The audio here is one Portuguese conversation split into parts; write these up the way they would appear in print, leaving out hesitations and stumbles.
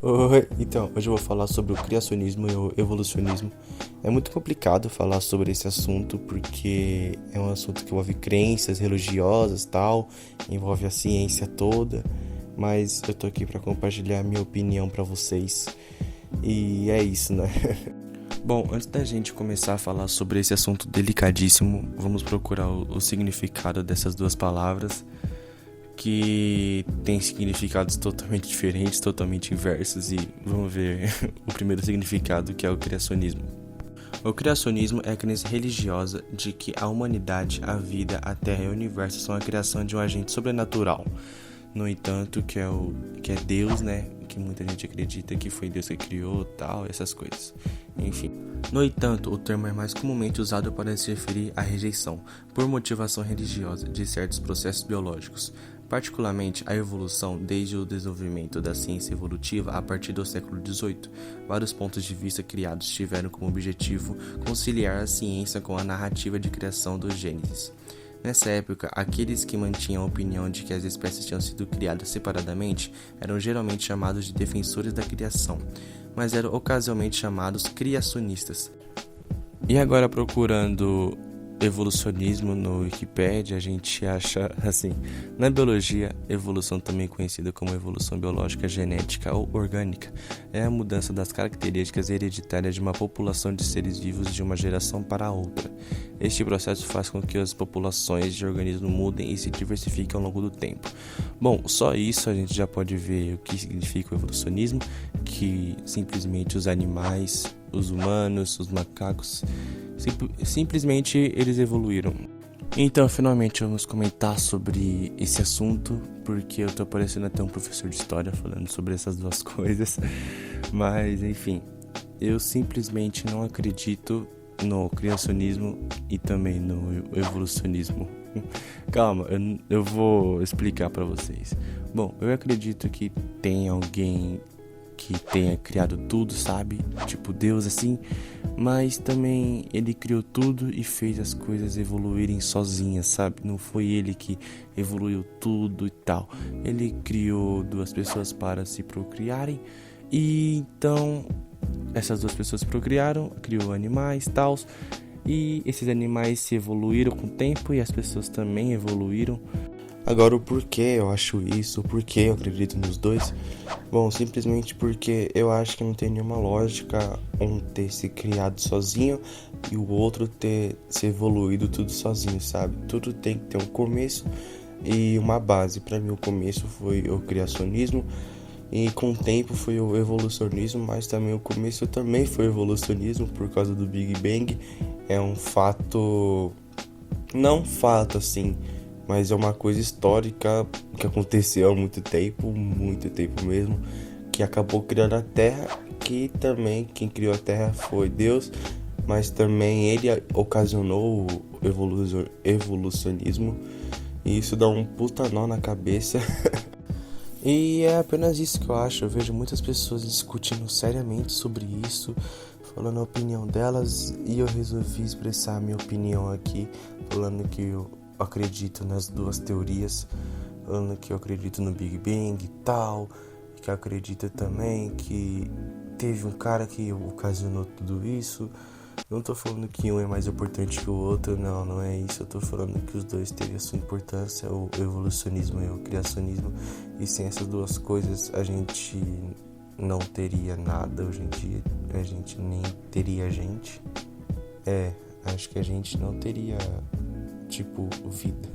Oi, então, hoje eu vou falar sobre o criacionismo e o evolucionismo. É muito complicado falar sobre esse assunto porque é um assunto que envolve crenças religiosas, tal, envolve a ciência toda, mas eu tô aqui para compartilhar a minha opinião para vocês. E é isso, né? Bom, antes da gente começar a falar sobre esse assunto delicadíssimo, vamos procurar o significado dessas duas palavras, que tem significados totalmente diferentes, totalmente inversos, e vamos ver o primeiro significado, que é o criacionismo. O criacionismo é a crença religiosa de que a humanidade, a vida, a terra e o universo são a criação de um agente sobrenatural. No entanto, que é Deus, né? Que muita gente acredita que foi Deus que criou, tal, essas coisas. Enfim. No entanto, o termo é mais comumente usado para se referir à rejeição, por motivação religiosa, de certos processos biológicos, particularmente a evolução. Desde o desenvolvimento da ciência evolutiva a partir do século XVIII. Vários pontos de vista criados tiveram como objetivo conciliar a ciência com a narrativa de criação do Gênesis. Nessa época, aqueles que mantinham a opinião de que as espécies tinham sido criadas separadamente eram geralmente chamados de defensores da criação, mas eram ocasionalmente chamados criacionistas. E agora, procurando evolucionismo no Wikipedia, a gente acha assim: na biologia, evolução, também conhecida como evolução biológica, genética ou orgânica, é a mudança das características hereditárias de uma população de seres vivos de uma geração para outra. Este processo faz com que as populações de organismos mudem e se diversifiquem ao longo do tempo. Bom, só isso a gente já pode ver o que significa o evolucionismo, que simplesmente os animais, os humanos, os macacos, simplesmente eles evoluíram. Então, finalmente vamos comentar sobre esse assunto, porque eu tô parecendo até um professor de história falando sobre essas duas coisas. Mas, enfim, eu simplesmente não acredito no criacionismo e também no evolucionismo. Calma, eu vou explicar pra vocês. Bom, eu acredito que tem alguém que tenha criado tudo, sabe? Tipo Deus assim, mas também ele criou tudo e fez as coisas evoluírem sozinhas, sabe? Não foi ele que evoluiu tudo e tal. Ele criou duas pessoas para se procriarem e então essas duas pessoas procriaram, criou animais e tal. E esses animais se evoluíram com o tempo e as pessoas também evoluíram. Agora, o porquê eu acho isso, o porquê eu acredito nos dois? Bom, simplesmente porque eu acho que não tem nenhuma lógica um ter se criado sozinho e o outro ter se evoluído tudo sozinho, sabe? Tudo tem que ter um começo e uma base. Pra mim, o começo foi o criacionismo e com o tempo foi o evolucionismo, mas também o começo também foi o evolucionismo por causa do Big Bang. É um fato, não um fato assim, mas é uma coisa histórica que aconteceu há muito tempo mesmo, que acabou criando a Terra, que também quem criou a Terra foi Deus, mas também ele ocasionou o evolucionismo, e isso dá um puta nó na cabeça. E é apenas isso que eu acho. Eu vejo muitas pessoas discutindo seriamente sobre isso, falando a opinião delas, e eu resolvi expressar a minha opinião aqui, falando que eu acredito nas duas teorias, falando que eu acredito no Big Bang e tal, que eu acredito também que teve um cara que ocasionou tudo isso. Eu não tô falando que um é mais importante que o outro, não é isso. Eu tô falando que os dois têm a sua importância, o evolucionismo e o criacionismo, e sem essas duas coisas a gente não teria nada hoje em dia, a gente nem teria gente. Acho que a gente não teria, tipo, vida.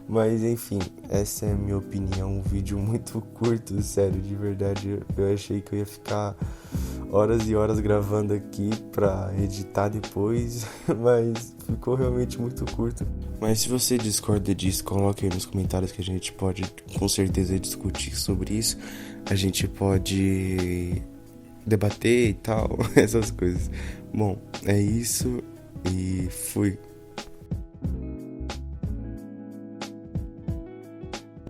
Mas enfim, essa é a minha opinião. Um vídeo muito curto, sério, de verdade. Eu achei que eu ia ficar horas e horas gravando aqui pra editar depois, mas ficou realmente muito curto. Mas se você discorda disso, coloque aí nos comentários que a gente pode com certeza discutir sobre isso. A gente pode debater e tal, essas coisas. Bom, é isso e fui.